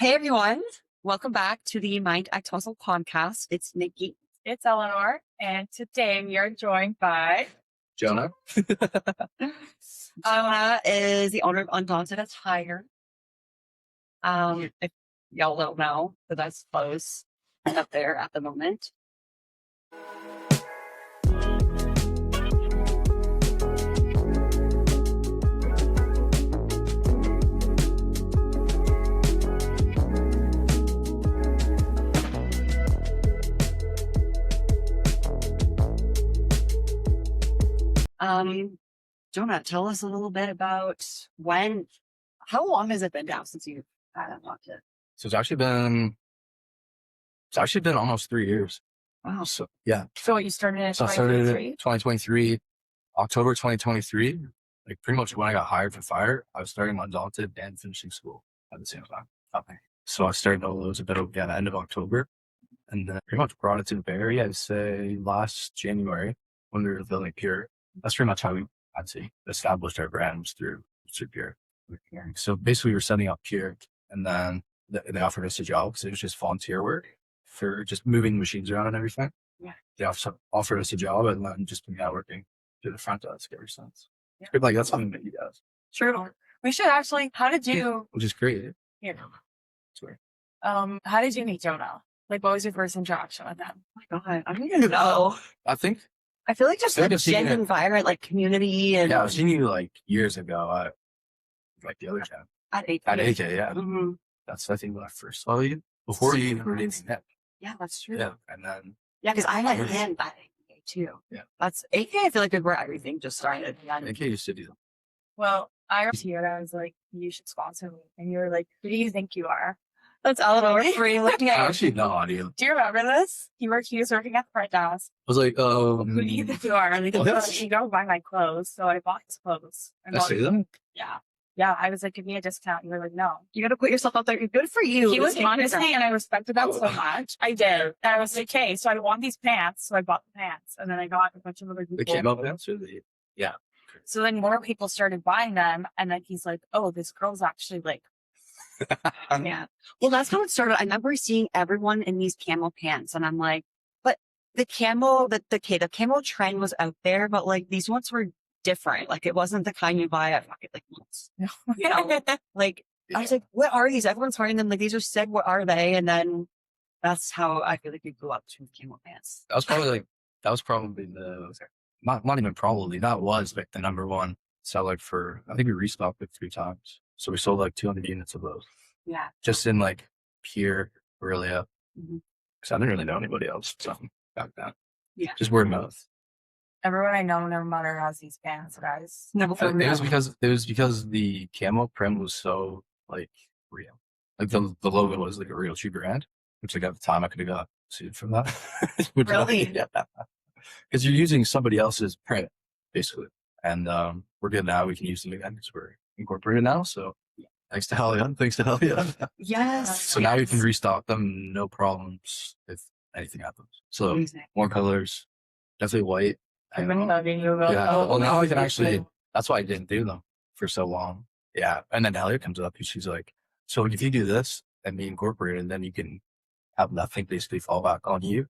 Hey everyone, welcome back to the Mind Act Hustle podcast. It's Nikki. It's Eleanor, and today we are joined by Jonah. Jonah is the owner of Undaunted Attire. If y'all don't know, so that's closed up there at the moment. Jonah, tell us a little bit about how long has it been now since you've had Undaunted? So it's actually been almost 3 years. Wow. So yeah. So what you started in So I started in 2023? 2023, October 2023. Like pretty much when I got hired for fire, I was starting Undaunted and finishing school at the same time. Okay. So I started all those a bit at the end of October, and then pretty much brought it to the Bay Area, I'd say last January when we were building Pure. That's pretty much how I'd say, established our brands through Pure. So basically we were setting up Pure, and then they offered us a job because it was just volunteer work for just moving machines around and everything. Yeah. They offered us a job, and then just been networking to the front desk ever since. Yeah. It's like, that's something that he does. True. We should actually, how did you, Which is great. yeah. Swear. How did you meet Jonah? Like, what was your first interaction with him? Oh my God, I don't even know. I think, I feel like just I've like seen gen it. environment, like community and yeah, I've seen you like years ago, like the other time. at AK. At AK, yeah. Mhm. That's, I think, when I first saw you. Before you even did that. Yeah, that's true. Yeah. And then, Yeah, because I met him at AK too. Yeah. That's AK. I feel like is where everything just started. Yeah. AK used to do them. Well, I was here and I was like, you should sponsor me. And you were like, who do you think you are? That's Eleanor. Were you looking I at actually no idea. Do you remember this? He was working at the front desk. I was like, Who do you think you are? And he goes, What? you go buy my clothes. So I bought his clothes. I say them? Yeah. Yeah. I was like, give me a discount. You were like, no. You got to put yourself out there. Good for you. He was This honest ain't- me, and I respected that so much. I did. And I was like, okay, so I want these pants. So I bought the pants. And then I got a bunch of other The people. came up answer? Yeah. So then more people started buying them. And then he's like, oh, this girl's actually like, Yeah. Well, that's how it started. I remember seeing everyone in these camo pants, and I'm like, but the camo, the camo trend was out there, but like these ones were different. Like it wasn't the kind you buy at Rocket like once. You know, like I was like, what are these? Everyone's wearing them. Like these are sick. What are they? And then that's how I feel like we grew up with camo pants. That was probably not even probably, that was like the number one seller for, I think we restocked it 3 times. So we sold like 200 units of those. Yeah. Just in like Pure, Aurelia. Mhm. Because I didn't really know anybody else. So back then. Yeah. Just word of mouth. everyone I know, their mother has these pants, guys. Never It was because the camo print was so like real. Like the logo was like a real true brand, which like at the time I could have got sued from that. Really? Yeah. Because you're using somebody else's print, basically. And we're good now. We can use them again because we're incorporated now. So thanks to Hellion. Yes. So now you can restock them, no problems if anything happens. So Amazing. more colors, definitely white. I've been loving you. Yeah. Well, now I can actually, that's why I didn't do them for so long. Yeah. And then Elliot comes up and she's like, so if you do this and be incorporated, then you can have nothing basically fall back on you.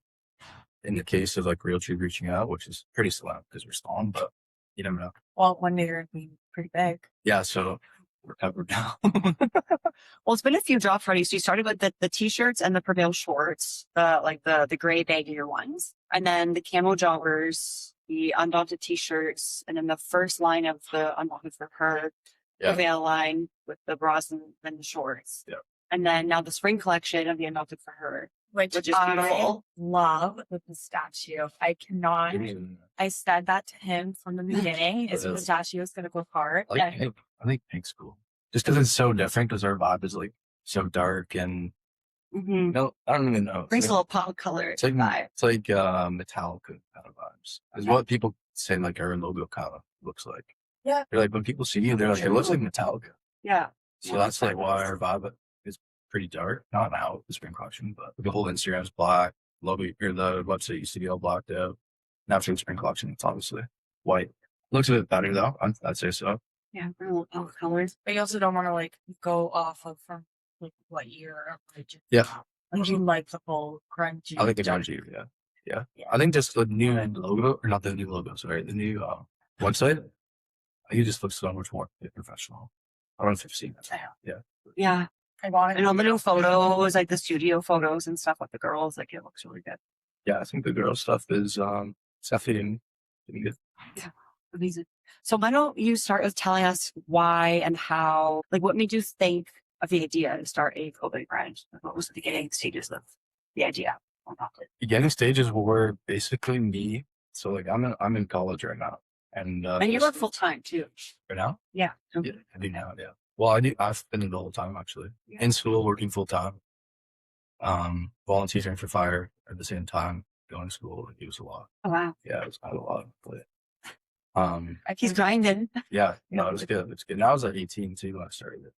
In the case of like Real True reaching out, which is pretty slow because we're stalling, but you never know. Well, one day they're going to be pretty big. Yeah. So we're covered now. Well, it's been a few drops already. So you started with the t-shirts and the Prevail shorts, the gray baggier ones, and then the camo joggers, the Undaunted t-shirts, and then the first line of the Undaunted for her Prevail line with the bras and then the shorts. Yeah. And then now the spring collection of the Undaunted for her, Which which is I beautiful. love the pistachio. I cannot. I said that to him from the beginning. Is Really? pistachio is going to go hard. I like pink. I think pink's cool. Just because it's so different because our vibe is like so dark and Mm-hmm. no, I don't even know. Brings a little pop color. It's like vibe. Metallica kind of vibes. Is what people say like our logo kind of looks like. Yeah. They're like when people see you, they're like, it looks like Metallica. Yeah. So that's like why our vibe is pretty dark. Not now, the spring collection, but the whole Instagram's black. Logo or the website used to be all blacked out. Now for the spring collection, it's obviously white. Looks a bit better though. I'd say so. Yeah. Real pop colors. But you also don't want to like go off of from like what year? Yeah. Like you like the whole grungy. I like the grungy, yeah. I think just the new logo, or not the new logo, sorry, the new website. I think it just looks so much more professional. I don't know if you've seen it. Yeah. Yeah. I want it. And all the new photos, like the studio photos and stuff with the girls, like it looks really good. Yeah, I think the girl stuff is it's definitely getting good. Yeah. Amazing. So why don't you start with telling us why and how, like what made you think of the idea to start a clothing brand? What was the beginning stages of the idea? Beginning stages were basically me. So like I'm in college right now. And And you work full time too. right now? Yeah. Yeah, I do now, yeah. Well, I've been in the whole time actually. Yeah. In school, working full time. Volunteering for fire at the same time, going to school. It was a lot. Oh wow. Yeah, it was quite a lot. But He's grinding. yeah, no, it was good. It's good. And I was like 18 too when I started it.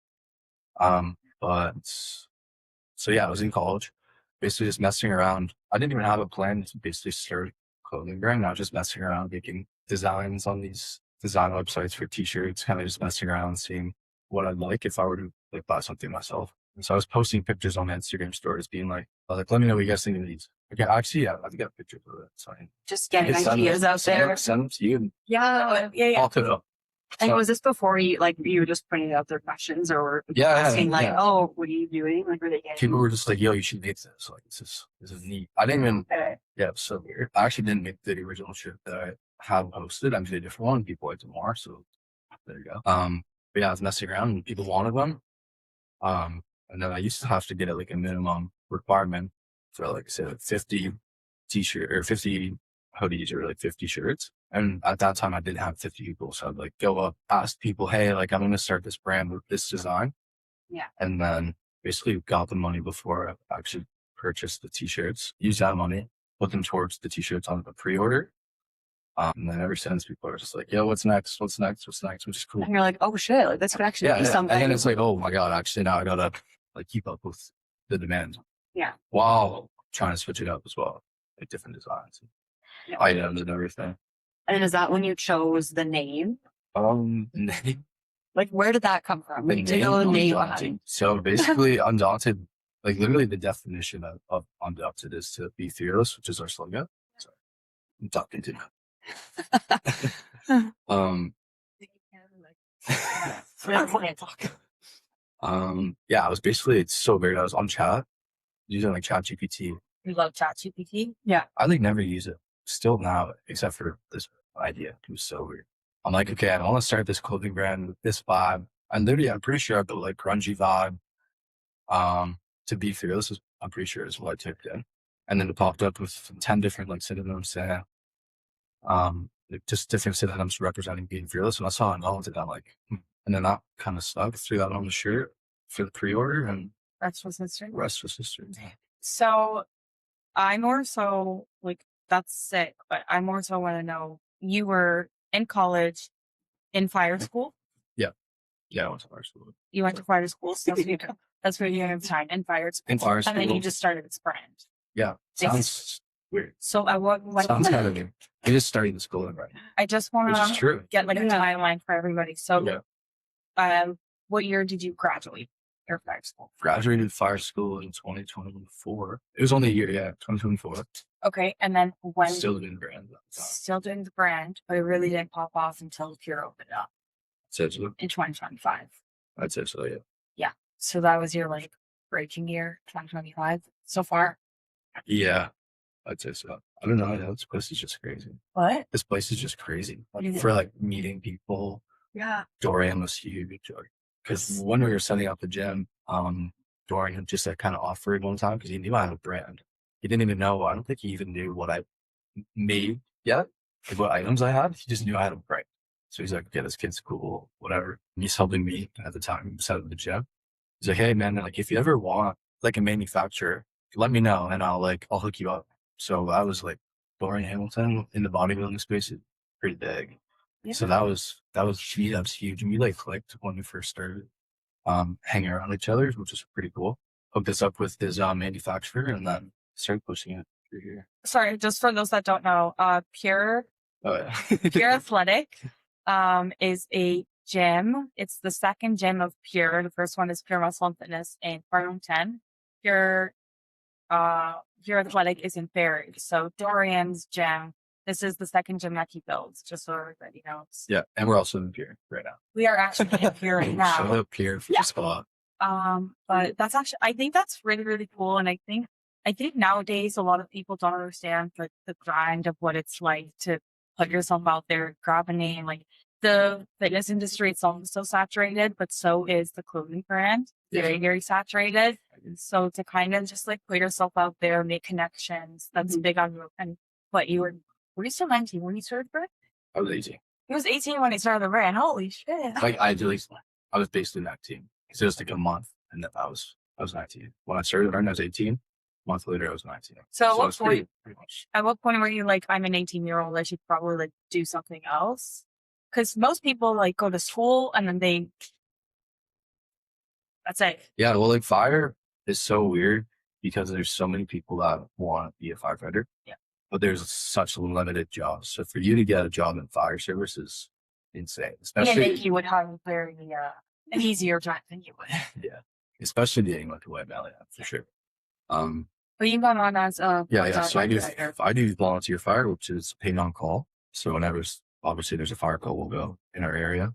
But so yeah, I was in college, basically just messing around. I didn't even have a plan to basically start a clothing brand. I was just messing around, making designs on these design websites for t-shirts, kind of just messing around, seeing what I'd like if I were to like buy something myself. And so I was posting pictures on my Instagram stories, being like, let me know what you guys think of these. Okay, actually, yeah, I've got pictures of it. So Just getting ideas out there. Send them to you. Yeah. I'll put it up. And So- was this before you were just putting out their questions or were Yeah, asking like, yeah. oh, what are you doing? Like, were they getting? People were just like, yo, you should make this. Like, this is neat. I didn't even, yeah, it was so weird. I actually didn't make the original shirt that I have posted. I made a different one. People liked it more. So there you go. But yeah, I was messing around and people wanted them. And then I used to have to get like a minimum requirement for like, say, like 50 t-shirt or 50 hoodies or like 50 shirts. And at that time I didn't have 50 people. So I'd like go up, ask people, hey, like I'm going to start this brand with this design. Yeah. And then basically got the money before I actually purchased the t-shirts, use that money, put them towards the t-shirts on the pre-order. And then ever since people are just like, yo, what's next? What's next? What's next? Which is cool. And you're like, oh shit, like this could actually Yeah. be something. And then it's like, oh my God, actually now I gotta like keep up with the demand. Yeah. While trying to switch it up as well. Like different designs, Yeah. items and everything. And is that when you chose the name? Like, where did that come from? The Like, do you know the name Undaunted. So basically, Undaunted, like literally the definition of Undaunted is to be fearless, which is our slogan. Sorry, I'm talking to yeah, I was basically, it's so weird. I was on chat using like Chat GPT. You love ChatGPT? I like never use it still now, except for this idea. It was so weird. I'm like, okay, I want to start this clothing brand with this vibe. And literally, I'm pretty sure I put like grungy vibe. To be fearless, I'm pretty sure is what I typed in. And then it popped up with 10 different like synonyms saying, just different synonyms representing being fearless. And I saw Undaunted, I'm like, and then that kind of stuck, threw that on the shirt for the pre-order, and Rest was history. rest was history. So I more so like that's sick, but I more so want to know you were in college in fire school. Yeah, I went to fire school. You went to fire school, so that's where you have time in fire school. In fire And then school. you just started this brand. Yeah, sounds weird. So I what Sounds kind of weird. We just started the school right, I just want which is to true. get like a timeline for everybody. So Yeah. what year did you graduate your fire school? Graduated fire school in 2024. It was only a year, yeah, 2024. Okay, and then when Still doing brand. still doing the brand, but it really didn't pop off until Pure opened up So, in 2025. I'd say so, yeah. So that was your like breaking year, 2025 so far. Yeah, I'd say so. I don't know. This place is just crazy. What? This place is just crazy. What is it? For like meeting people. Yeah. Dorian was huge. Because when we were setting up the gym, Dorian just like kind of offered one time because he knew I had a brand. He didn't even know. I don't think he even knew what I made yet, like what items I had. He just knew I had a brand. So he's like, yeah, this kid's cool, whatever. And he's helping me at the time set up the gym. He's like, hey man, like if you ever want like a manufacturer, let me know and I'll hook you up. So I was like Dorian Hamilton in the bodybuilding space is pretty big. Yeah. So that was huge. And we like clicked when we first started hanging around each other, which was pretty cool. Hooked us up with his manufacturer and then started pushing it through here. Sorry, just for those that don't know, Pure Oh yeah. Pure Athletic is a gym. It's the second gym of Pure. The first one is Pure Muscle and Fitness in Farmington. Pure Pure Athletic is in Ferry. So Dorian's gym. This is the second gym that he builds, just so everybody knows. Yeah, and we're also in Pier right now. We are actually in Pure right Shout now. out Pier for the spot. But that's actually, I think that's really, really cool. And I think nowadays a lot of people don't understand the grind of what it's like to put yourself out there, grab a name. Like the fitness industry itself is so saturated, but so is the clothing brand. Very, very saturated. So to kind of just like put yourself out there, make connections, that's big on you. And what you were you still 19 when you started the brand? I was 18. He was 18 when he started the brand. Holy shit. Like I was basically 19. Because it was like a month, and then I was 19. When I started learning, I was 18. A month later, I was 19. So at what it's pretty much. At what point were you like, I'm an 18-year-old, I should probably like do something else? Because most people like go to school and then that's it. Yeah, well, like fire is so weird because there's so many people that want to be a firefighter. Yeah. But there's such limited jobs. So for you to get a job in fire service is insane. I Especially think you would have a very an easier time than you would. yeah. Especially being like a white belly, for sure. But you got on as a Yeah. So firefighter. I do volunteer fire, which is paid on call. So whenever obviously there's a fire call, we'll go in our area.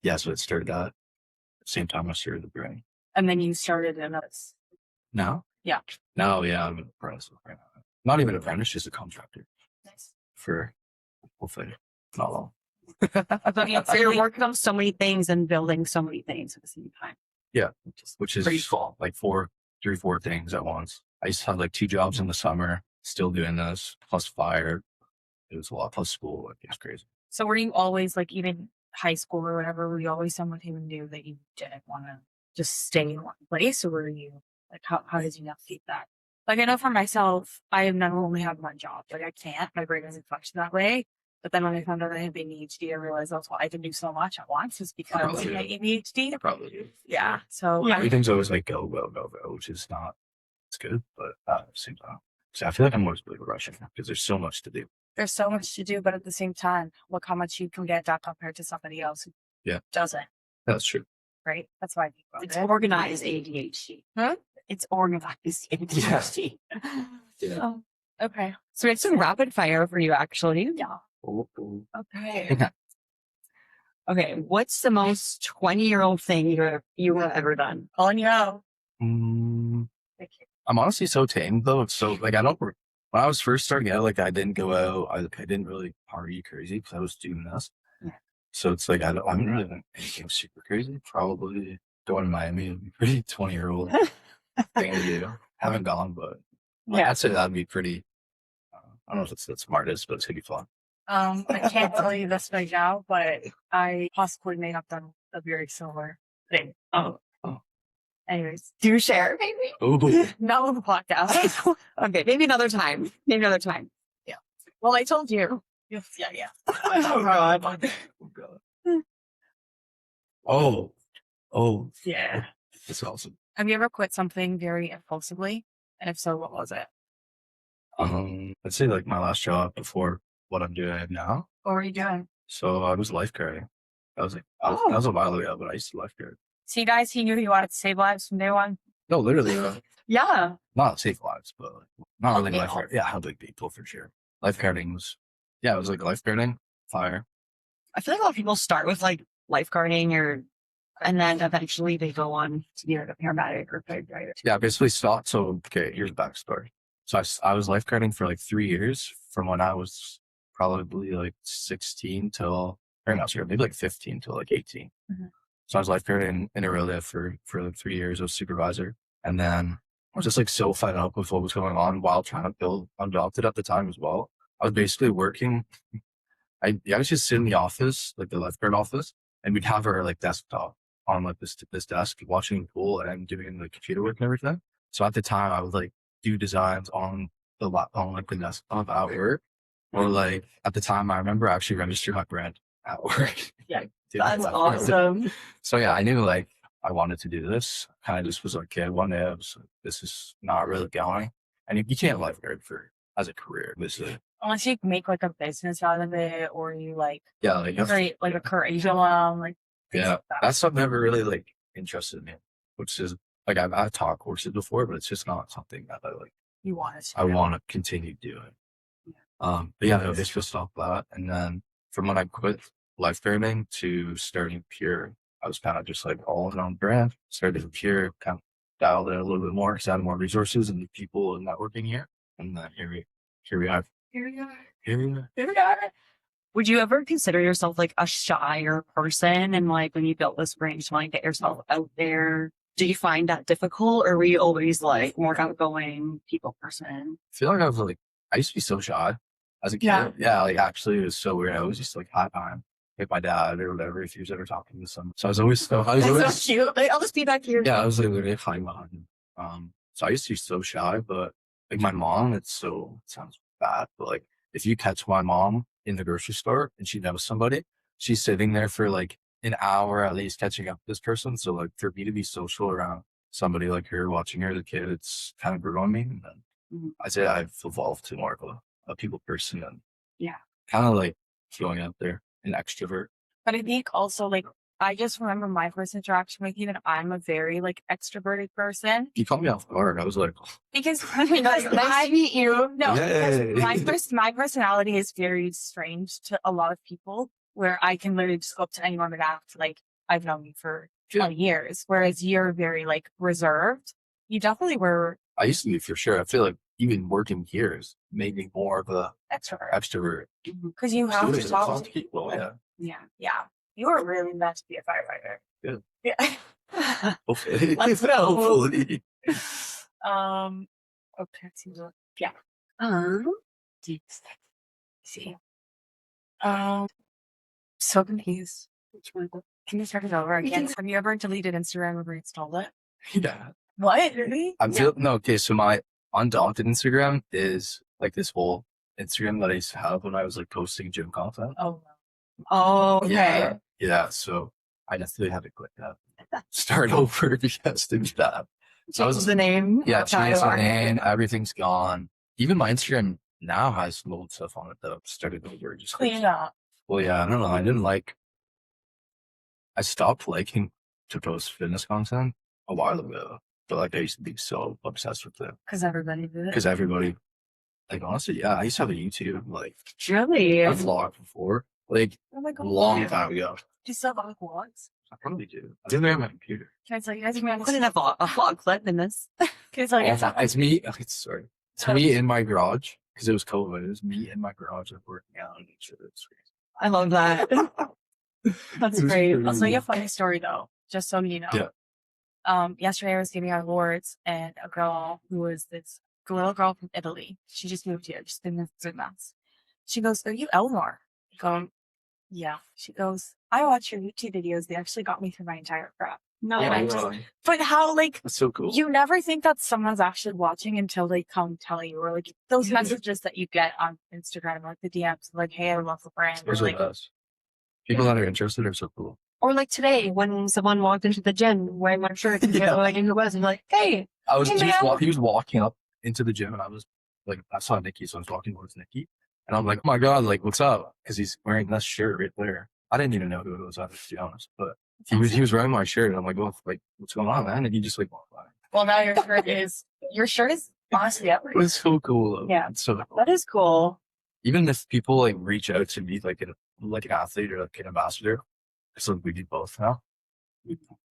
Yeah, so it started at the same time I started the brand. And then you started in us. Now? Yeah. Now, yeah, I'm an apprentice right now. Not even an apprentice, just a contractor Nice. for hopefully not long. So you're working on so many things and building so many things at the same time. Yeah, which is pretty cool. like 4 things at once. I used to have like 2 jobs in the summer, still doing this, plus fire. It was a lot, plus school. Like, it's crazy. So were you always like, even high school or whatever, were you always someone who knew that you didn't want to just stay in one place? Or were you like, how did you navigate that? Like, I know for myself, I have never only had one job. Like, I can't, my brain doesn't function that way. But then when I found out I had ADHD, I realized that's why I can do so much at once, is because of my ADHD. I probably do. Yeah. So Yeah. Everything's always like go, go, go, go, which is not, it's good, but at the same time. So I feel like I'm always really rushing because there's so much to do. there's so much to do, but at the same time, look how much you can get done compared to somebody else who doesn't, That's true. right? That's why I think about It's it. organized ADHD. Huh? It's organized ADHD. Yeah. Oh, okay. So it's some rapid fire for you, actually. Yeah. Okay. Okay. What's the most 20-year-old thing you have ever done? Calling you out. Mm, Thank you. I'm honestly so tame though. It's so like when I was first starting out, like I didn't go out. I didn't really party crazy because I was doing this. Yeah. So it's like I haven't really done anything super crazy. Probably going to Miami would be pretty 20-year-old thing to do. Haven't gone, but Yeah. I'd say that'd be pretty. I don't know if it's the smartest, but it's gonna be fun. I can't tell you this right now, but I possibly may have done a very similar thing. Oh. Anyways, Do share, maybe? Ooh. not on the podcast. Okay. Maybe another time. Well, I told you. Yeah. Oh, God. Oh, Yeah. that's awesome. Have you ever quit something very impulsively? And if so, what was it? I'd say like my last job before what I'm doing now. What were you doing? So I was lifeguarding. That was a while ago, but I used to lifeguard. See, guys, he knew he wanted to save lives from day one. No, literally, Yeah. not save lives, but like, not really Okay. lifeguard. Yeah, helping people for sure. Lifeguarding was, it was like lifeguarding, fire. I feel like a lot of people start with like lifeguarding and then eventually they go on to be like a paramedic or firefighter. Yeah, I basically stopped. So, okay, here's the backstory. So I was lifeguarding for like 3 years from when I was probably like 16 till, or not sure, maybe like 15 till like 18. Mhm. So I was lifeguarding in Aurelia for like 3 years. I was supervisor. And then I was just like so fed up with what was going on while trying to build Undaunted at the time as well. I was basically working. I was just sit in the office, like the lifeguard office, and we'd have our like desktop on like this desk watching the pool and doing the computer work and everything. So at the time I would like do designs on like the desktop at work. Or like at the time I remember I actually registered my brand at work. Yeah, That's awesome. So yeah, I knew like I wanted to do this. Kind of just was like, okay, one day I was like, this is not really going. And you can't lifeguard for as a career, basically. Unless you make like a business out of it, or you like Yeah, like create like a curriculum, like things yeah, like that. that stuff never really like interested me, which is like I've taught courses before, but it's just not something that You want to. I want to continue doing. But yeah, no, it's just off that. And then from when I quit lifeguarding to starting Pure, I was kind of just like all in on brand. Started Pure, kind of dialed in a little bit more because I had more resources and people and networking here. And then here we are. Here we are. Here we are. Here we are. Would you ever consider yourself like a shyer person? And like when you built this brand, you want to get yourself out there? Do you find that difficult, or were you always like more outgoing people person? I feel like I used to be so shy as a kid. Yeah. Yeah, like actually it was so weird. I was just like high time with my dad or whatever if he was ever talking to someone. So I was always That's so cute. Like, I'll just be back here. yeah, I was like literally hiding behind him. So I used to be so shy, but like my mom, it sounds bad, but like if you catch my mom in the grocery store and she knows somebody, she's sitting there for like an hour at least catching up with this person. So like for me to be social around somebody like her, watching her as a kid, it's kind of grew on me. And then Mhm. I'd say I've evolved to more of a people person and Yeah. kind of like going out there, an extrovert. But I think also like I just remember my first interaction with you that I'm a very like extroverted person You caught me off guard. I was like, because Nice to meet you. no, Yay. because my personality is very strange to a lot of people, where I can literally just go up to anyone and act like I've known you for 20 years, whereas you're very like reserved. You definitely were I used to be for sure. I feel like even working here has made me more of a extrovert extrovert. because you have to talk to people. Yeah. Yeah. Yeah, you were really meant to be a firefighter. Good. Yeah. Hopefully. Let's go. Hopefully. Okay. Yeah. See. So confused. Can you start it over again? Have you ever deleted Instagram or reinstalled it? Yeah. What? Really? I'm feeling no, okay, so my Undaunted Instagram is like this whole Instagram that I used to have when I was like posting gym content. Oh, Oh, okay. Yeah. Yeah. So I definitely had to quit that. Start over because to do that. So I Change was the name. yeah, changed my Tyler. name, everything's gone. Even my Instagram now has some old stuff on it though. Started over just clean it up. well, yeah, I don't know. I stopped liking to post fitness content a while ago. But like I used to be so obsessed with it. Because everybody did it. Because everybody like honestly, yeah, I used to have a YouTube, like Really? I vlogged before. Like Oh my a god. long time ago. Do you still have vlogs? I probably do. I didn't have my computer. Can I tell you guys? Put in a vlog clip in this. Can I tell you guys? It's me. Sorry. It's me in my garage because it was COVID. It was me in my garage like working out and shit. It's I love that. That's It was great. pretty I'll tell you a weird. funny story though, just so you know. Yeah. Yesterday I was giving out awards, and a girl who was this little girl from Italy. She just moved here, just been there for 3 months. She goes, "Are you Elmore?" I go, "Yeah." She goes, "I watch your YouTube videos. They actually got me through my entire prep." No, Yeah, I that's just, But how like so cool. you never think that someone's actually watching until they come tell you, or like those messages that you get on Instagram, like the DMs, like, "Hey, I love the brand." Or Those are like, the best. People that are interested are so cool. or like today when someone walked into the gym wearing my shirt and Yeah. like who was and like, hey, He was walking up into the gym and I was like, I saw Nikki, so I was walking towards Nikki and I'm like, oh my God, like, what's up? Because he's wearing this shirt right there. I didn't even know who it was, to be honest, but he was wearing my shirt and I'm like, well, like, what's going on, man? And he just like walked by. well, now your shirt is honestly It everything. was so cool. Though. Yeah. It's so cool. That is cool. Even if people like reach out to me like an athlete or like an ambassador, it's like we do both now.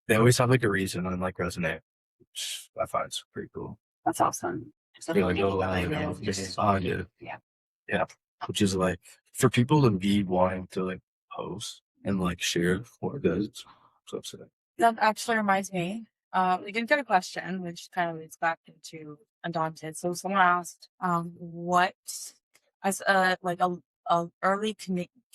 They always have like a reason and like resonate, which I find is pretty cool. That's awesome. You're like, oh, I do. Yeah. Which is like for people to be wanting to like post and like share what it does. It's so upsetting. That actually reminds me. We did get a question, which kind of leads back into Undaunted. So someone asked, what as a early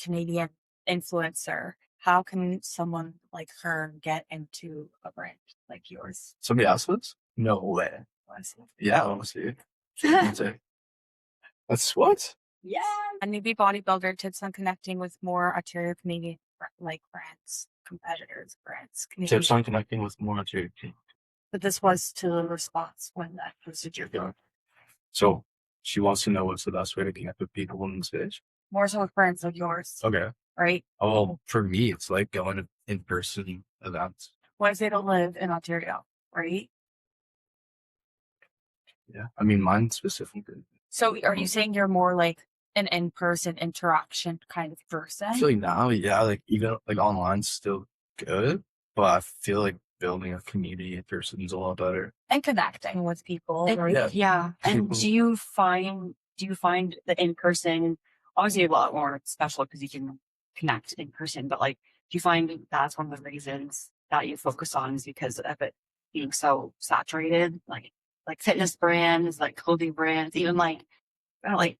Canadian influencer, how can someone like her get into a brand like yours? Somebody asked this? No way. Honestly. Yeah, honestly. That's what? Yeah. A newbie bodybuilder tips on connecting with more Ontario Canadian like brands, competitors, brands. Canadian. Tips on connecting with more Ontario. But this was to the response when that posted your Yeah. So she wants to know what's the best way to connect with people in the space. More so with brands like yours, Okay. right? Oh, well, for me, it's like going to in-person events. What if they don't live in Ontario, right? Yeah. I mean, mine specifically. So are you saying you're more like an in-person interaction kind of person? I feel like now, yeah, like even like online's still good, but I feel like building a community in person is a lot better. And connecting with people, And- right? Yeah. And do you find the in person obviously a lot more special because you can connect in person, but like do you find that's one of the reasons that you focus on is because of it being so saturated, like fitness brands, like clothing brands, even like I don't know, like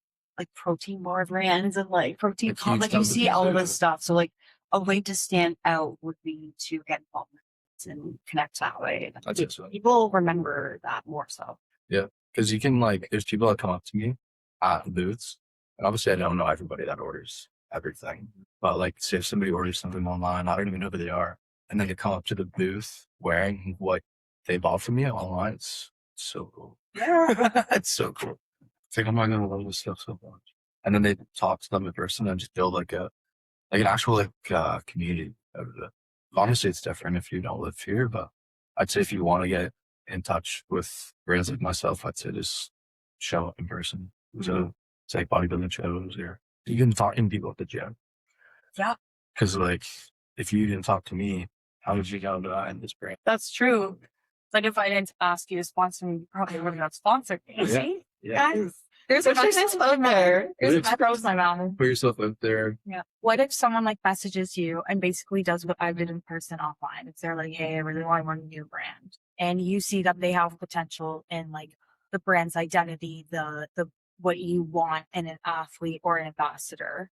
protein bar brands and like protein Like huge like you see companies all of do this it. stuff. So like a way to stand out would be to get involved and connect that way. That's it. So. People remember that more so. Because you can like, there's people that come up to me at the booths, and obviously I don't know everybody that orders everything, but like, say if somebody orders something online, I don't even know who they are, and then they come up to the booth wearing what they bought from me online. It's so cool. It's so cool. It's like, I'm not gonna love this stuff so much. And then they talk to them in person and just build like an actual community out of it. Obviously, it's different if you don't live here, but I'd say if you want to get in touch with brands like myself, I'd say just show up in person. So it's like bodybuilding shows, or you can talk to people at the gym. Yeah. Because like, if you didn't talk to me, how would you know that I'm this brand? That's true. Like if I didn't ask you to sponsor me, you probably would have got sponsored. You Yeah. see? Yeah. Guys, there's Put a yourself out there. There's Put a pros my mouth. Put yourself out there. Yeah. What if someone like messages you and basically does what I did in person offline? If they're like, hey, I really want to run a new brand. And you see that they have potential in like the brand's identity, the what you want in an athlete or an ambassador.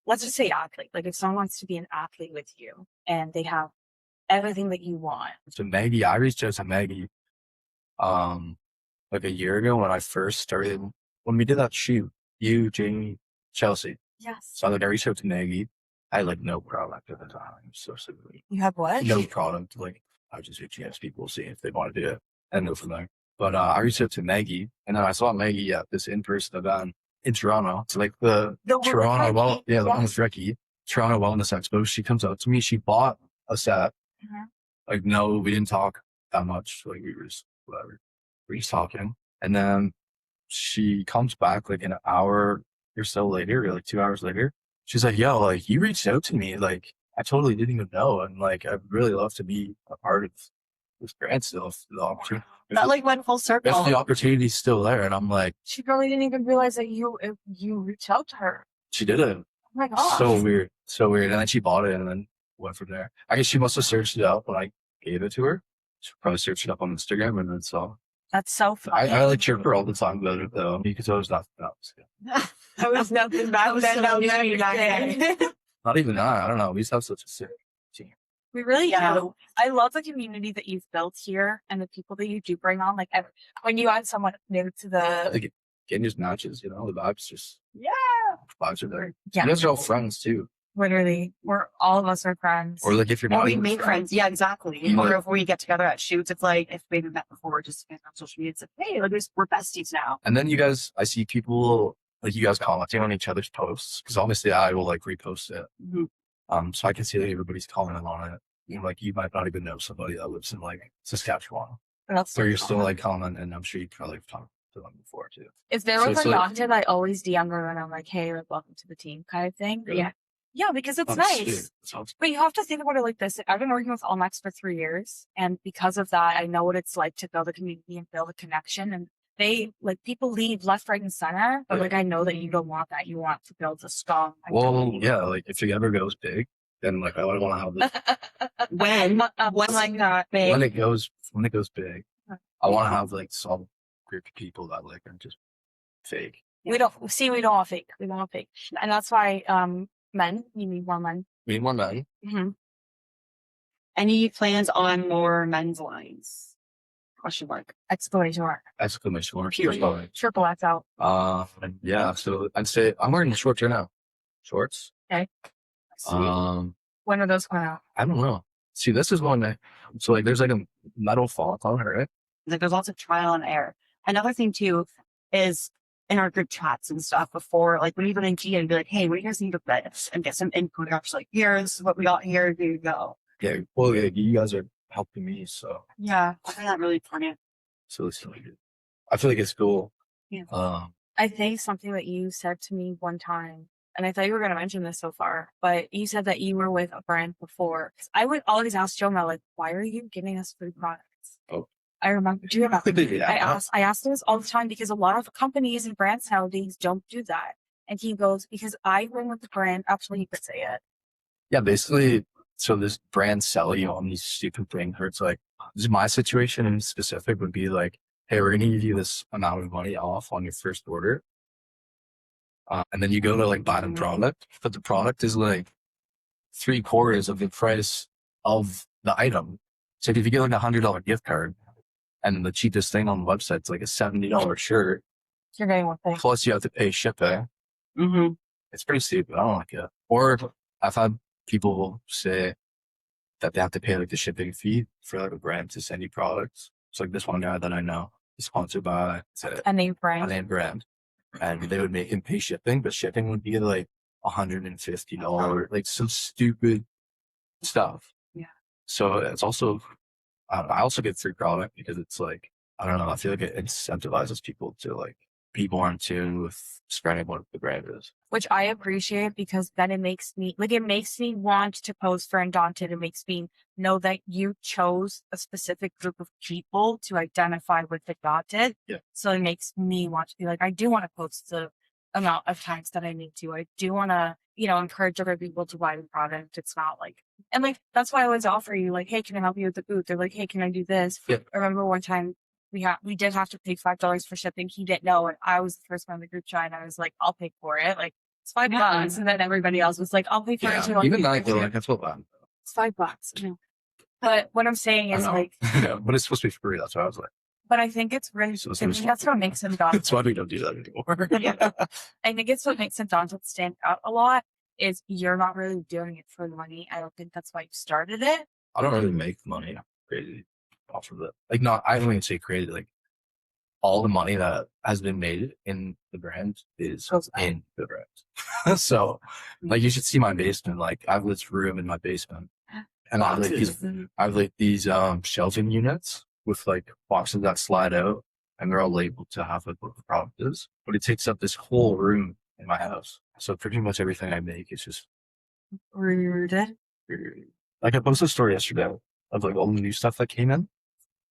Let's just say athlete. Like if someone wants to be an athlete with you and they have everything that you want. So Maggie, I reached out to Maggie, like a year ago when I first started, when we did that shoot, you, Jamie, Chelsea. Yes. So like I reached out to Maggie. I had like no product at the time. So silly. You have what? No product. Like I was just reaching out to people, seeing if they want to do it and go from there. But I reached out to Maggie, and then I saw Maggie at this in-person event in Toronto. It's like the Toronto, the one with Ricky, Toronto Wellness Expo. She comes out to me. She bought a set. Like, no, we didn't talk that much. Like we were just whatever. We're just talking, and then she comes back like an hour or so later, or like 2 hours later. She's like, "Yo, like you reached out to me. Like I totally didn't even know, and like I'd really love to be a part of this brand still. If the opportunity, That like went full circle. if the opportunity's still there." And I'm like, She probably didn't even realize that you reached out to her. she did it. Oh my god. So weird. So weird. And then she bought it and then went from there. I guess she must have searched it up when I gave it to her. She probably searched it up on Instagram and then saw. That's so funny. I like cheer her all the time about it though. Because I was not That was nothing back then. That was nothing back then. not even that. I don't know. We just have such a sick team. We really Yeah. do. I love the community that you've built here and the people that you do bring on. Like when you add someone new to I the think it just matches, you know, the vibes just vibes are there. Yeah. You guys are all friends too. literally, all of us are friends. Or like if you're Or not we even make friends. Yeah, exactly. You Or might- if we get together at shoots, it's like if we haven't met before, just on social media, it's like, hey, like we're besties now. And then you guys, I see people like you guys commenting on each other's posts because obviously I will like repost it. Mhm. So I can see that everybody's commenting on it. You know, like you might not even know somebody that lives in like Saskatchewan, That's so you're still like commenting, and I'm sure you probably have talked to them before too. If there So was it's a like- Undaunted, I always DM her and I'm like, hey, like, welcome to the team kind of thing. Really? Yeah, because it's Oh, nice. shit. Sounds- But you have to think about it like this. I've been working with Allmax for 3 years. And because of that, I know what it's like to build a community and build a connection. And people leave left, right, and center. But Yeah. like, I know that you don't want that. You want to build a strong Well, identity. yeah, like if it ever goes big, then like I would want to have this. When like that, babe. when it goes big, I want to have like some group of people that like are just fake. We don't want fake. We don't want fake. And that's why, men, you need more men. We need more men. Mm-hmm. Any plans on more men's lines? Question mark. Exploration mark. Exclamation mark. Period. Triple X out. Yeah. So I'd say I'm wearing shorts right now. Shorts. Sweet. When are those coming out? I don't know. See, this is one that, so like there's like a metal font on it, right? Like there's lots of trial and error. Another thing too is in our group chats and stuff before, like when even in G and be like, hey, what do you guys think of this? And get some input. I'm just like, here, this is what we got here. Here you go. Yeah, well, yeah, you guys are helping me, so Yeah, I find that really important. it's really good. I feel like it's cool. Yeah. I think something that you said to me one time, and I thought you were going to mention this so far, but you said that you were with a brand before. 'Cause I would always ask Jonah, like, why are you giving us free products? Oh. I remember. Do you remember? Yeah. I asked this all the time because a lot of companies and brands nowadays don't do that. And he goes, because I went with the brand. Actually, you could say it. Yeah, basically, so this brand sell you on these stupid things where it's like, this is my situation in specific would be like, hey, we're going to give you this amount of money off on your first order. And then you go to like buy the product, but the product is like 3/4 of the price of the item. So if you get like $100 gift card and the cheapest thing on the website is like a $70 shirt, You're getting one thing. plus you have to pay shipping. Mm-hmm. It's pretty stupid. I don't like it. Or I've had people say that they have to pay like the shipping fee for like a brand to send you products. It's like this one guy that I know is sponsored by A name a brand. name brand, and they would make him pay shipping, but shipping would be like $150, like some stupid stuff. Yeah. So it's also, I also get free product because it's like, I don't know, I feel like it incentivizes people to like be more in tune with spreading what the brand is. Which I appreciate because then it makes me want to post for Undaunted. It makes me know that you chose a specific group of people to identify with Undaunted. Yeah. So it makes me want to be like, I do want to post the amount of times that I need to. I do want to, encourage other people to buy the product. It's not like, and like, that's why I always offer you like, hey, can I help you with the booth? They're like, hey, can I do this? Yeah. I remember one time we did have to pay $5 for shipping. He didn't know, and I was the first one in the group chat, and I was like, I'll pay for it. Like, it's $5. And then everybody else was like, I'll pay for it too. Even like that's what bad. It's $5. But what I'm saying is like, but it's supposed to be free. That's why I was like, but I think it's really, So it's I think that's what makes Undaunted. that's why we don't do that anymore. Yeah. I think it's what makes Undaunted stand out a lot is you're not really doing it for the money. I don't think that's why you started it. I don't really make money crazy off of it. Like, not, I don't even say crazy. Like, all the money that has been made in the brand is in the brand. So, like, you should see my basement. Like, I have this room in my basement, and I have like these shelving units with like boxes that slide out, and they're all labeled to have like what the product is. But it takes up this whole room in my house. So pretty much everything I make is just Rude. like I posted a story yesterday of like all the new stuff that came in.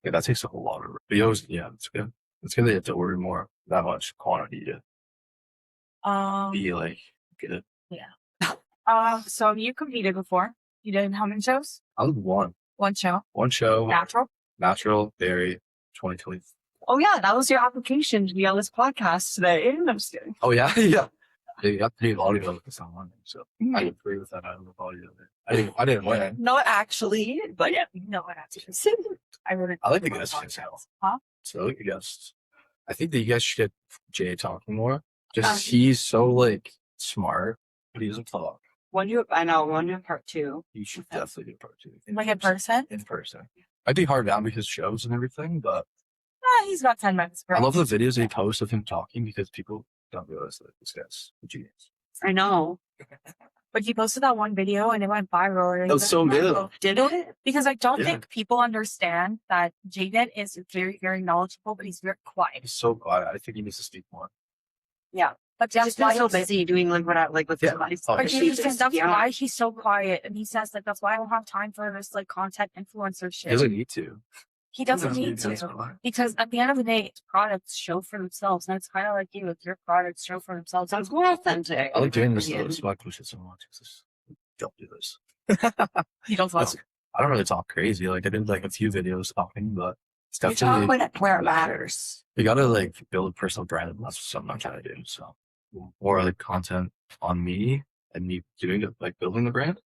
Yeah, that takes up a lot of room. But yeah, it's good. It's good that you have to order more that much quantity to be like good. Yeah. So you competed before. You did how many shows? I was one Show. One show. Natural. Berry, 2020. Oh yeah, that was your application to be on this podcast today. I'm just kidding. Oh yeah, yeah. You have to pay audio with this on one, so I agree with that. I don't know audio. I didn't win. Not actually, but yeah. No, I actually. I wouldn't. I like the guests myself. Huh? So I like the guests. I think that you guys should get Jay talking more. Just he's so like smart, but he doesn't talk. I know, one do part two. You should definitely do part two. Like in person? In person. I'd be hard down because shows and everything, but He's got 10 minutes. I love the videos that he posts of him talking because people don't realize that this guy's a genius. I know. But he posted that one video and it went viral. That was so good. Did it? Because I don't think people understand that Jaden is very, very knowledgeable, but he's very quiet. He's so quiet. I think he needs to speak more. Yeah. But Just that's why so busy doing like what with his life. Oh, But yeah. that's why he's so quiet. And he says like that's why I don't have time for this like content influencer shit. He doesn't need to. He doesn't need to. Because at the end of the day, products show for themselves. And it's kind of like you, if your products show for themselves. Sounds more authentic. I like doing this though. That's why I push it so much. Don't do this. You don't talk. I don't really talk crazy. Like I did like a few videos talking, but it's You definitely talk where it matters. you gotta like build a personal brand, and that's something I'm trying to do. So more like content on me and me doing it, like building the brand.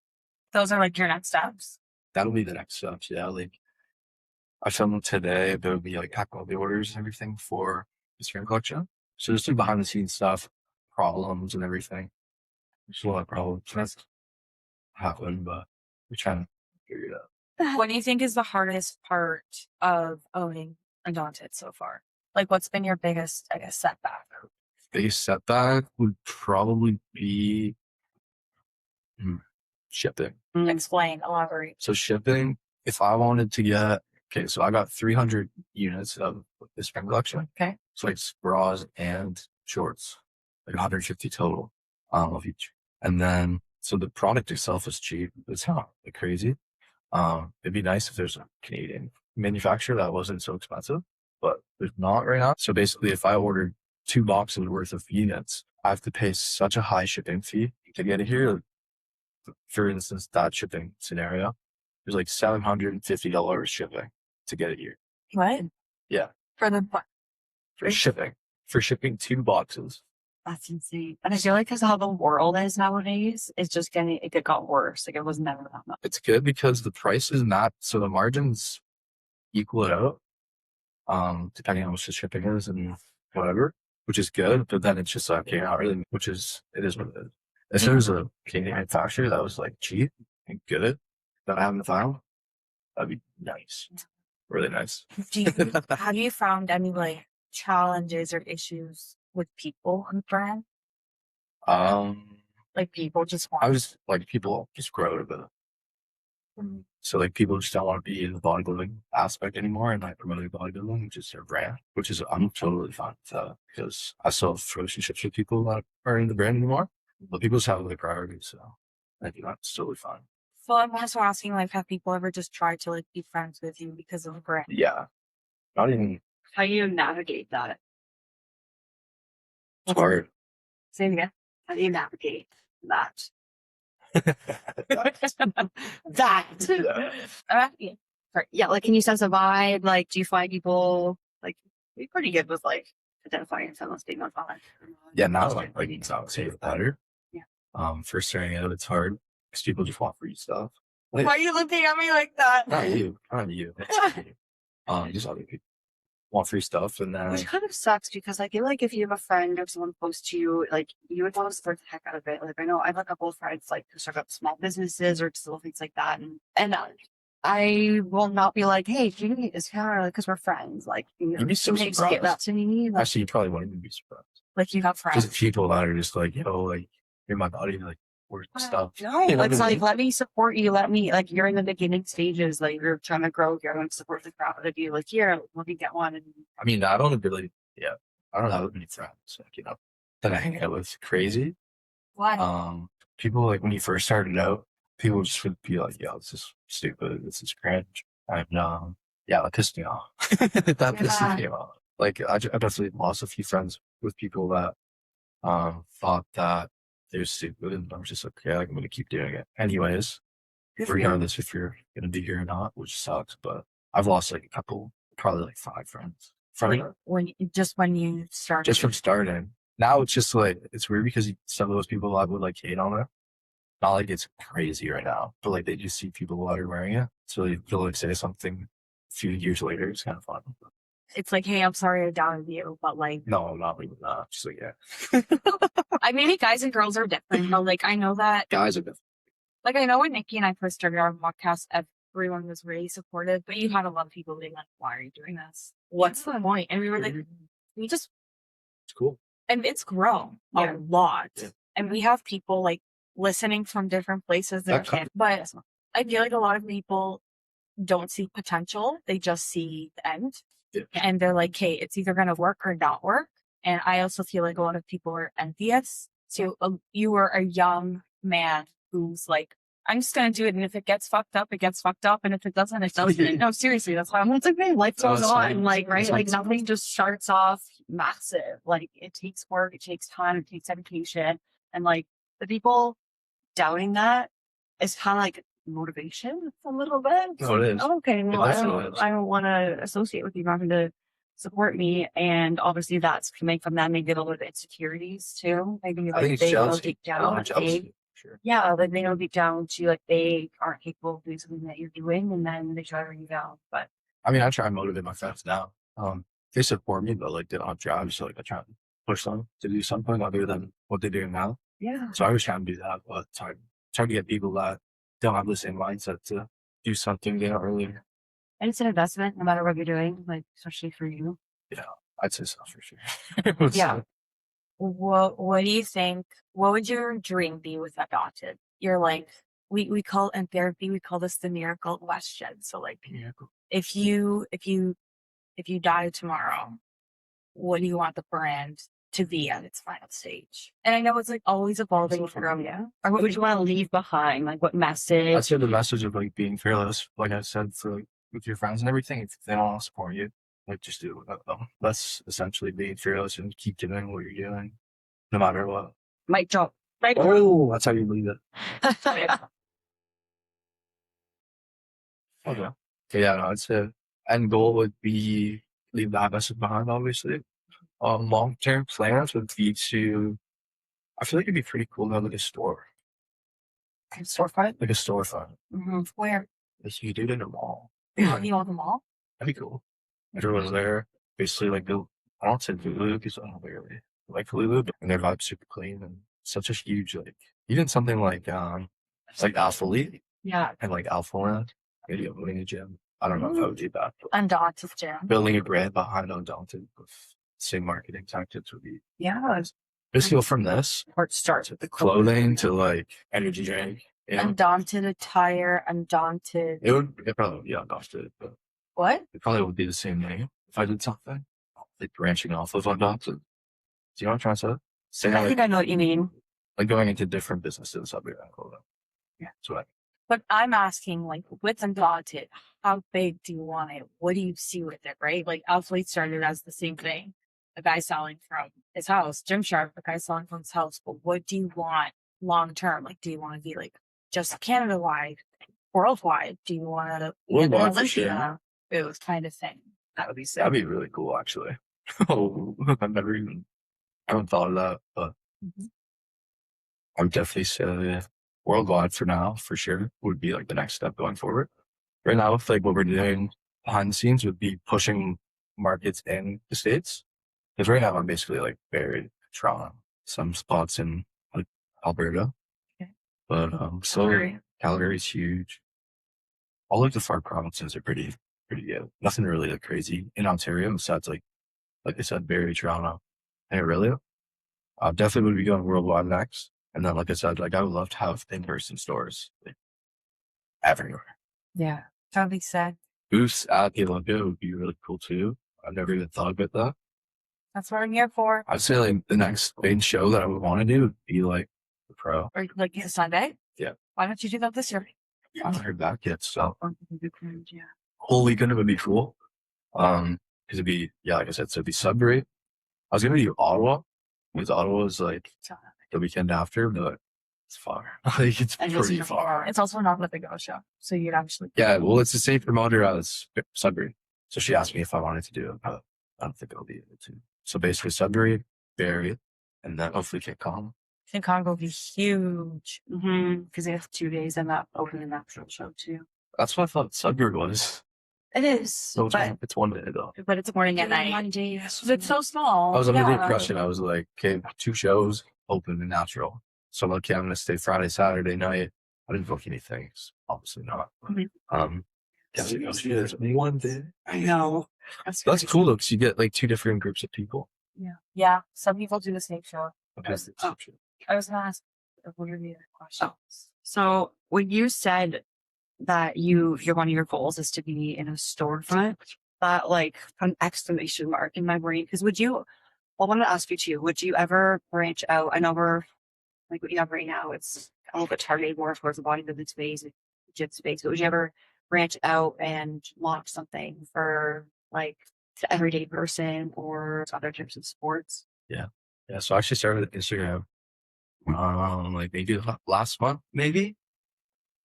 Those are like your next steps. That'll be the next steps. Yeah, like I filmed today. There will be like all the orders and everything for the Instagram collection. So just do behind the scenes stuff, problems and everything. There's a lot of problems that's happened, but we're trying to figure it out. What do you think is the hardest part of owning Undaunted so far? Like, what's been your biggest, I guess, setback? biggest setback would probably be shipping. Explain, elaborate. So shipping, if I wanted to get, okay, so I got 300 units of the spring collection. Okay. So like bras and shorts, like 150 total of each. And then, so the product itself is cheap. It's not like crazy. It'd be nice if there's a Canadian manufacturer that wasn't so expensive, but there's not right now. So basically, if I ordered 2 boxes worth of units, I have to pay such a high shipping fee to get it here. For instance, that shipping scenario, there's like $750 shipping to get it here. What? Yeah. For the For shipping 2 boxes. That's insane. And I feel like because how the world is nowadays, it's just it got worse. Like it was never that much. It's good because the price is not, so the margins equal it out, depending on how much the shipping is and whatever, which is good. But then it's just like, okay, not really, it is what it is. If there was a Canadian manufacturer that was like cheap and good that I haven't found, that'd be nice. Really nice. Have you found any like challenges or issues with people on the brand? Like people just want. I was like, people just grow a bit. So like people just don't want to be in the bodybuilding aspect anymore and like promoting bodybuilding, which is their brand, which is I'm totally fine with that because I still have relationships with people that are in the brand anymore, but people just have their priorities. So I think that's totally fine. So I'm also asking, like, have people ever just tried to like be friends with you because of the brand? Yeah, not even. How do you navigate that? It's hard. Say it again. How do you navigate that? That. Yeah. Sorry. Yeah, like can you sense a vibe? Like, do you find people like you're pretty good with like identifying yourself as being on fire? Yeah, now like it's obviously better. Yeah. First starting out, it's hard because people just want free stuff. Why are you looking at me like that? Not you. Just other people want free stuff, and then Which kind of sucks because I feel like if you have a friend or someone close to you, like you would want to support the heck out of it. Like I know I have a couple of friends like who start up small businesses or just little things like that, and I will not be like, hey, do you need a discount? Because we're friends. Like you'd be so get surprised. that to me. Like, Actually, you probably won't even be surprised. Like you have friends. Just people that are just like, like you're my buddy, like we're stuff. No, You know it's what I like mean? let me support you. Let me like you're in the beginning stages. Like you're trying to grow. You're going to support the crowd out of you. Like here, let me get one. And I mean, I don't really, I don't have many friends, like, that I hang out with crazy. Why? People like when you first started out, people just would be like, yo, this is stupid, this is cringe. And that pissed me off. That pissed me off. Like I definitely lost a few friends with people that thought that they're stupid, and I was just like, okay, like, I'm gonna keep doing it anyways, regardless if you're gonna be here or not, which sucks. But I've lost like a couple, probably like 5 friends from when you started. just from starting. Now it's just like it's weird because some of those people I would like hate on it. Not like it's crazy right now, but like they just see people that are wearing it, so they'll like say something a few years later. It's kind of fun. It's like, hey, I'm sorry I doubted you, but like, No, not really. Not just like yeah. I maybe guys and girls are different, but like I know that Guys are different. like I know when Nikki and I first started our podcast, everyone was really supportive, but you had a lot of people being like, why are you doing this? What's the point? And we were like, we just, It's cool. and it's grown a lot. Yeah. And we have people like listening from different places. But I feel like a lot of people don't see potential. They just see the end. Yeah. And they're like, hey, it's either going to work or not work. And I also feel like a lot of people are envious. So you were a young man who's like, I'm just going to do it. And if it gets fucked up, it gets fucked up. And if it doesn't, it doesn't. No, seriously, that's how it's like man, life goes on. Like, right? Like That's nothing just starts off massive. Like it takes work, it takes time, it takes dedication. And like the people doubting that is kind of like motivation a little bit. It's No, like, it is. oh, okay, well, definitely is. I don't want to associate with you. You're not going to support me. And obviously that's coming from them. Maybe a little bit of insecurities too. Maybe I think like it's they know jealousy. deep A lot down of jealousy, sure. yeah, like they know deep down too, like they aren't capable of doing something that you're doing, and then they try to bring you down. But I mean, I try and motivate my friends now. They support me, but like they don't have jobs, so like I try to push them to do something other than what they're doing now. yeah, So I was trying to do that, but it's hard. Trying to get people that don't have the same mindset to do something they don't really. and it's an investment, no matter what you're doing, like especially for you. I'd say so for sure. Yeah. what do you think? What would your dream be with Undaunted? You're like, we call in therapy, we call this the miracle question. So like, if you die tomorrow, what do you want the brand to be at its final stage? And I know it's like always evolving from Or what would you want to leave behind? Like what message? I'd say the message of like being fearless, like I said, for like, with your friends and everything. If they don't want to support you, like just do it without them. That's essentially being fearless and keep doing what you're doing, no matter what. Mic drop. Oh, that's how you leave it. Okay. Yeah, no, I'd say end goal would be leave that message behind, obviously. Long term plans would be to, I feel like it'd be pretty cool to have like a store, Storefront. like a storefront. where Like you could do it in a mall. you want them all. That'd be cool. Everyone's there. Basically, like the, I don't say Lulu because I don't really like Lulu, but their vibe's super clean and such a huge, like, even something like Alpha League Yeah. and like Alpha Land, maybe opening a gym. I don't know if I would do that, but Undaunted Gym. building a brand behind Undaunted with same marketing tactics would be Yeah. basically go from this Or it starts with the clothing to like energy drink. You know? Undaunted attire, Undaunted. It probably would be Undaunted, but What? it probably would be the same name if I did something like branching off of Undaunted. Do you know what I'm trying to say? I Saying think I know what you mean. like going into different businesses. I'll be around clothing. Yeah. So I, But I'm asking, like, with Undaunted, how big do you want it? What do you see with it, right? Like, Outfleet started as the same thing. A guy selling from his house, Gymshark, a guy selling from his house. But what do you want long term? Like, do you want to be like just Canada wide, worldwide? Do you want to be an Worldwide for sure. Olympia booth kind of thing? That would be sick. that'd be really cool, actually. Oh, I haven't thought of that, but Mhm. I would definitely say worldwide for now, for sure, would be like the next step going forward. Right now, with like what we're doing behind the scenes would be pushing markets in the States. Because right now I'm basically like buried in Toronto, some spots in like Alberta. Okay. But so Calgary. Calgary's huge. All of the far provinces are pretty good. Nothing really like crazy in Ontario besides like I said, Barrie, Toronto, and Aurelia. Definitely would be going worldwide next. And then, like I said, like I would love to have in-person stores like, everywhere. Yeah. That would be sad. Booths at the Olympia would be really cool too. I've never even thought about that. That's what I'm here for. I'd say like the next main show that I would want to do would be like the Pro. Or like Sunday? Yeah. Why don't you do that this year? I haven't heard back yet, so Yeah. whole weekend would be cool. Because it'd be, yeah, like I said, so it'd be Sudbury. I was gonna do Ottawa because Ottawa is like the weekend after, but it's far. Like it's And it's pretty even far. It's also not the go show. So you'd actually. Yeah, well, it's the same promoter as Sudbury. So she asked me if I wanted to do it, but I don't think I'll be able to. So basically Sudbury, Barrie, and then hopefully Kit Con. I think Congo would be huge. Because they have 2 days and that opening an actual show too. That's what I thought Sudbury was. It is. So it's one day though. But it's morning and night. Monday. It's so small. I was under the Yeah. impression I was like, okay, 2 shows, open and natural. So I'm like, okay, I'm gonna stay Friday, Saturday night. I didn't book anything. Obviously not. There's one day. I know. That's cool though, because you get like 2 different groups of people. Yeah. Some people do the same show. Okay. Oh. I was gonna ask what are the other questions? So when you said that your one of your goals is to be in a storefront, that like an exclamation mark in my brain. Because I want to ask you too, would you ever branch out? I know we're like what you have right now, it's a little bit targeted more towards the bodybuilding space, gym space, but would you ever branch out and launch something for like the everyday person or other types of sports? Yeah. So I actually started Instagram like maybe last month, maybe.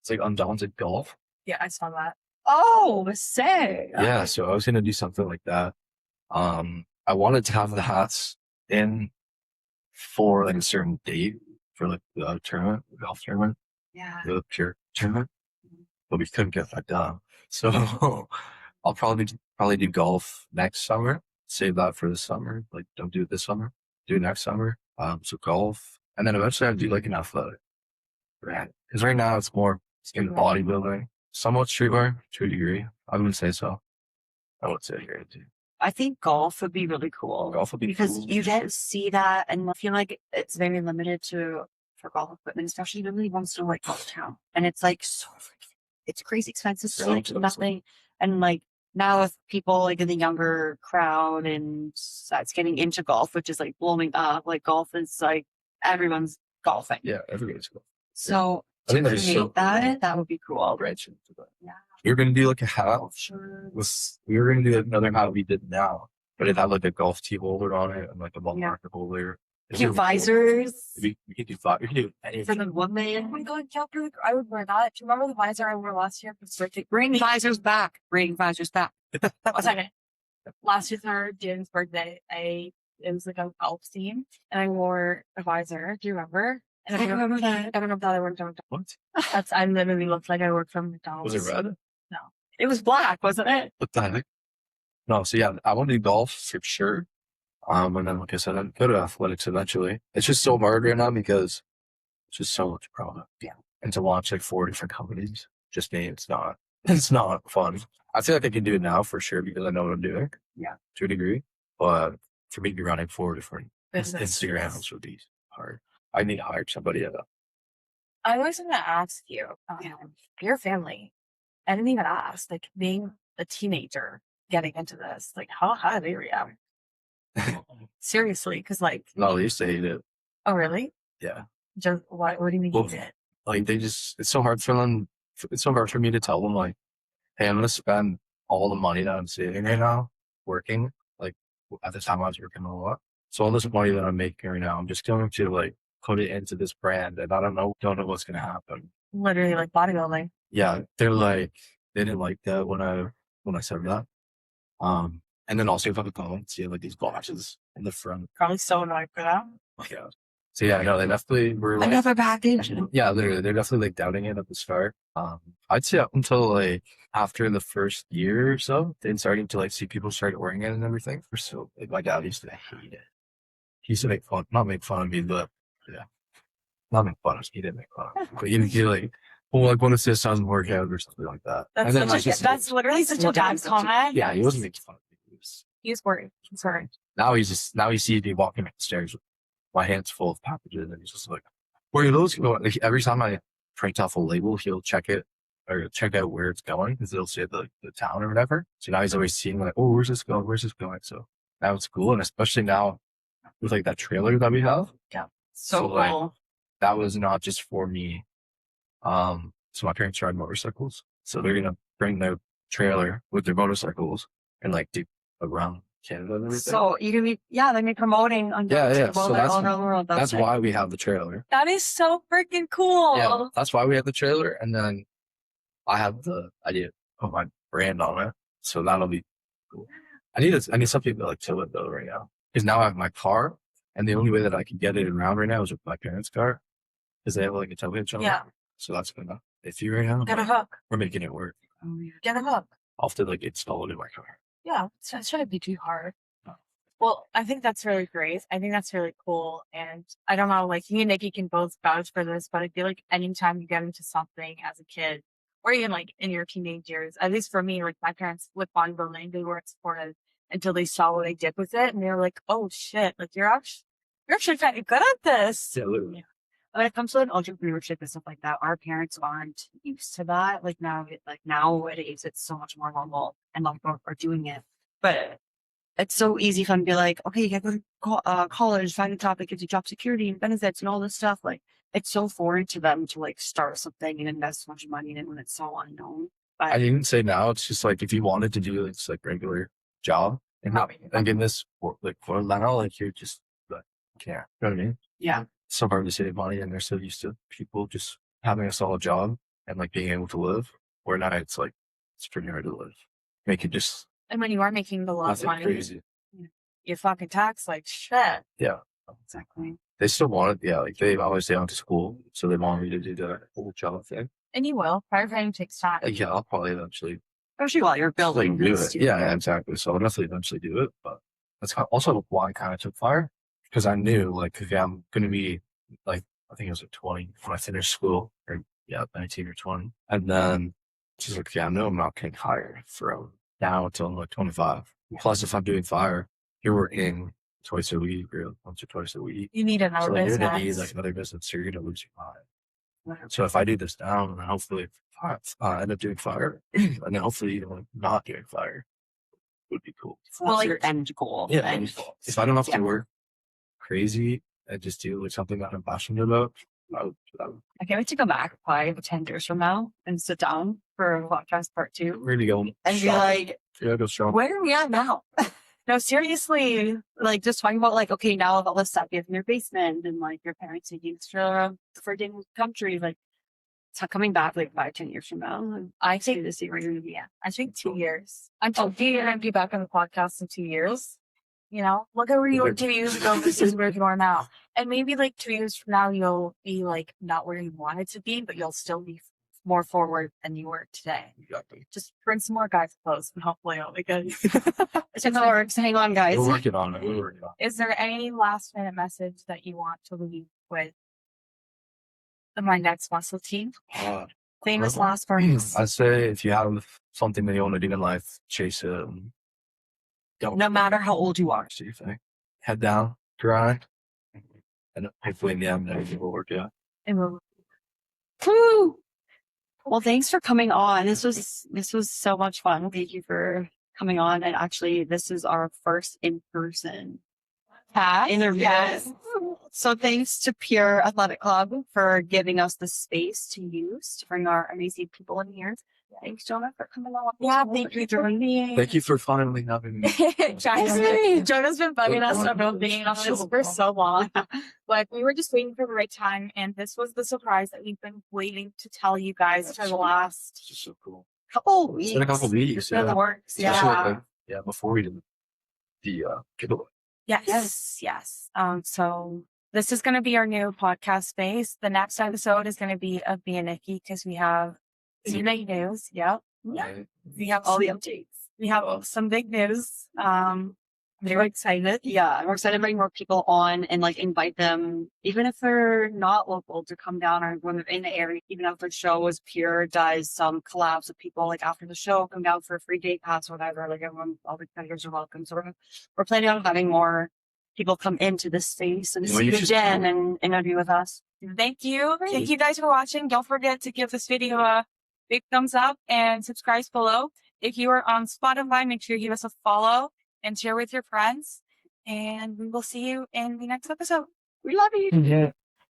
It's like Undaunted Golf. Yeah, I saw that. Oh, sick. Yeah, so I was gonna do something like that. I wanted to have the hats in for like a certain date for like the tournament, the golf tournament, Yeah. the pure tournament, but we couldn't get that done. So I'll probably do golf next summer. Save that for the summer. Like don't do it this summer. Do it next summer. So golf, and then eventually I'll do like an athletic. Right. Because right now it's more in bodybuilding, somewhat streetwear to a degree. I wouldn't say so. I would say here too. I think golf would be really cool. Golf would be because cool. you get to see that, and I feel like it's very limited for golf equipment, especially nobody wants to like golf town, and it's like it's crazy expensive for So like expensive. nothing, and like now with people like in the younger crowd and that's getting into golf, which is like blowing up, like golf is like everyone's golfing. Yeah, everybody's cool. So I to think that is so create that would be cool. branch into that. Yeah. We were gonna do like a hat. Sure. We were gonna do another hat we did now, but it had like a golf tee holder on it and like a ball Yeah. marker holder. Cute visors. We can do five. We can do For anything. the Oh woman. my god, yeah, I would wear that. Do you remember the visor I wore last year for birthday? Bring visors back. Bring visors back. A second. Last year for Jane's birthday, it was like a golf theme, and I wore a visor. Do you remember? And I remember that. I don't know if that I worked on. What? I literally looked like I worked from McDonald's. Was it red? It was black, wasn't it? What the heck? No, so yeah, I want to do golf for sure. And then, like I said, I'd go to athletics eventually. It's just so hard right now because it's just so much product. Yeah. And to launch like 4 different companies, just me, it's not fun. I feel like I can do it now for sure because I know what I'm doing. Yeah. To a degree. But for me to be running 4 different Business. Instagrams would be hard. I need to hire somebody at I was going to ask you, your family. I didn't even ask, like being a teenager, getting into this, like how did they react? Seriously, because like, No, they used to hate it. oh really? Yeah. Just what do you mean? Well, You did? Like it's so hard for them. It's so hard for me to tell them like, hey, I'm going to spend all the money that I'm saving right now working. Like at the time I was working a lot. So all this money that I'm making right now, I'm just going to like put it into this brand and I don't know what's going to happen. Literally like bodybuilding. Yeah. They're like, they didn't like that when I said that. And then also if I could go and see like these boxes in the front. Probably so annoyed for that. Yeah. So yeah, no, they definitely were like, Another package. yeah, literally, they're definitely like doubting it at the start. I'd say up until like after the first year or so, then starting to like see people start wearing it and everything. So like my dad used to hate it. He used to not make fun of me, but yeah, not make fun of me. He didn't make fun of me, but he like, well, like what if this doesn't work out or something like that. That's and then like that's literally such a bad comment. yeah, he wasn't making fun of me. He was worried. He's worried. Now he sees me walking up the stairs with my hands full of packages and he's just like, where are those going? Like, every time I print off a label, he'll check it or check out where it's going because it'll say the town or whatever. So now he's always seeing like, oh, where's this going? Where's this going? So now it's cool. And especially now with like that trailer that we have. So So, cool. like, that was not just for me. So my parents ride motorcycles. So they're going to bring their trailer with their motorcycles and like do around Canada and everything. So you can be, they'd be promoting on Yeah. So all around the world. that's it. why we have the trailer. That is so freaking cool. Yeah, that's why we have the trailer. And then I have the idea to put my brand on it. So that'll be cool. I need something to like tow it though right now. Because now I have my car and the only way that I can get it around right now is with my parents' car. Because they have like a tow hitch on it. Yeah. So that's gonna iffy right now. Get a but hook. We're making it work. Oh, yeah. Get a hook. I'll have to like install it in my car. Yeah, it shouldn't be too hard. Well, I think that's really great. I think that's really cool. And I don't know, like me and Nikki can both vouch for this, but I feel like anytime you get into something as a kid, or even like in your teenage years, at least for me, like my parents with bodybuilding, they weren't supportive until they saw what I did with it. And they were like, oh shit, like you're actually kind of good at this. Yeah, literally. When it comes to like entrepreneurship and stuff like that, our parents aren't used to that. Like nowadays, it's so much more normal and like are doing it. But it's so easy for them to be like, okay, you gotta go to college, find a job that gives you job security and benefits and all this stuff. Like it's so foreign to them to like start something and invest so much money in it when it's so unknown. But I didn't say now. It's just like if you wanted to do it's like regular job and in this like for now, like you're just like can't. You know what I mean? yeah, It's so hard to save money and they're so used to people just having a solid job and like being able to live. Where now it's like it's pretty hard to live. Make it just And when you are making the lot of nothing money, crazy. you fucking tax like shit. Yeah. exactly. They still want it. Yeah, like they obviously went to school, so they want me to do the whole job thing. And you will. Firefighting takes time. Yeah, I'll probably eventually Especially while you're building do this, it. Yeah, exactly. So I'll definitely eventually do it. But that's also why I kind of took fire because I knew like, okay, I'm going to be like, I think it was at 20 when I finished school or 19 or 20. And then she's like, yeah, no, I'm not getting hired from now until I'm like 25. Plus, if I'm doing fire, you're working twice a week or once or twice a week. You need another So like, you're business. gonna need like another business, so you're gonna lose your mind. So if I do this down, and hopefully end up doing fire, and then hopefully not doing fire, would be cool. Well, like your end goal. Yeah, End and goal. if I don't have Yeah. to work crazy and just do like something that I'm passionate about, I would. I can't wait to go back 10 years from now and sit down for podcast part 2 Really go and be like, yeah, go strong. where are we at now? No, seriously, like just talking about like, okay, now all this stuff you have in your basement and like your parents taking you to different countries, like it's coming back like 5-10 years from now. I think to see where you're gonna be at. I think 2 years. I'm hoping you're going to be back on the podcast in 2 years. You know, look at where you were 2 years ago versus where you are now. And maybe like 2 years from now, you'll be like not where you wanted to be, but you'll still be more forward than you were today. Exactly. Just print some more guys' clothes and hopefully it'll be good. It's in the works. Hang on, guys. We're working on it. We're working on Is there any last minute message that you want to leave with my next muscle team? it. Famous last words. I say if you have something that you want to do in life, chase it. And don't No matter how old you are. see your thing. Head down, grind, and hopefully in the end everything will work out. And we'll Woo! Well, thanks for coming on. This was so much fun. Thank you for coming on. And actually, this is our first in-person interview. Yes. So thanks to Pure Athletic Club for giving us the space to use to bring our amazing people in here. Thanks, Jonah, for coming on. Yeah, thank you for being. Thank you for finally having me. Jonah's been bugging us about being on this for so long, but we were just waiting for the right time, and this was the surprise that we've been waiting to tell you guys for the last It's just so cool. couple weeks. It's been a couple weeks. It's been in Yeah. the works. Especially, Yeah. like, yeah, before we did the giveaway. yes. So this is going to be our new podcast space. The next episode is going to be of me and Nikki because we have some big news. Yep. Right? We have All the updates. We have some big news. They're excited. Yeah, we're excited to bring more people on and like invite them, even if they're not local, to come down or when they're in the area. Even after the show is Pure does some collabs with people like after the show, come down for a free day pass or whatever. Like everyone, all the vendors are welcome. So we're planning on having more people come into this space and Well, see you the should- gym and interview with us. Thank you. Thank you guys for watching. Don't forget to give this video a big thumbs up and subscribe below. If you are on Spotify, make sure you give us a follow and share with your friends. And we will see you in the next episode. We love you. Yeah.